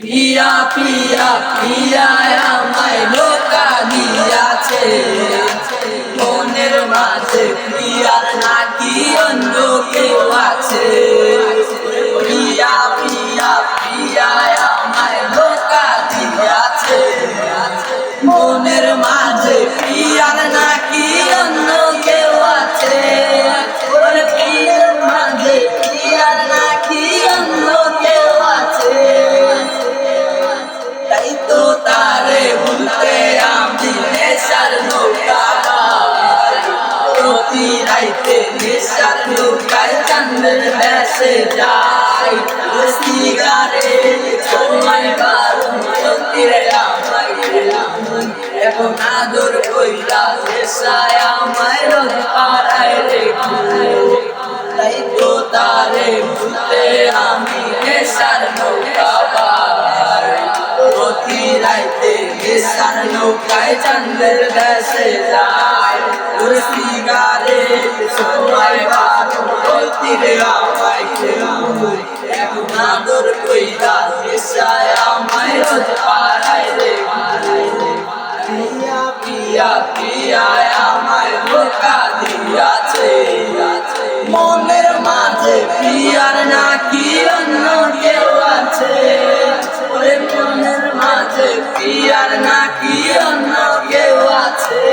পিয়া পিয়া পিয়া আমায় ধোঁকা দিয়াছে, মনের মাঝে পিয়ার নাকি অন্য কেউ আছে। পিয়া পিয়া পিয়া আমায় ধোঁকা দিয়াছে, মনের মাঝে পিয়ার নাকি অন্য কেউ আছে। পিয়ার মাঝে পিয়ার নাকি অন্য কেউ আছে, তাই তো তারে ভুলতে আমি নেশার নৌকা বাই। প্রতি রাইতে নেশার নৌকায় চাঁদের ভেসে যাই। সিগারেট সময় বারণ চলতিরে আমায় এখন আদর কইরা নেশায় আমায় রোজ পাড়ায় রেখো। তাই তো তারে ভুলতে আমি নেশার নৌকা বাই। প্রতি রাইতে নেশার নৌকায় চাঁদের দেশে যায়। সিগারেট সময় বারণ চলতিরে আমায় এখন আদর কইরা নেশায় আমায় রোজ পাড়ায় রেখো। পিয়া পিয়া পিয়া আমায় ধোঁকা দিয়াছে, মনের মাঝে পিয়ার নাকি অন্য কেউ আছে। মনের মাঝে পিয়ার নাকি অন্য কেউ আছে।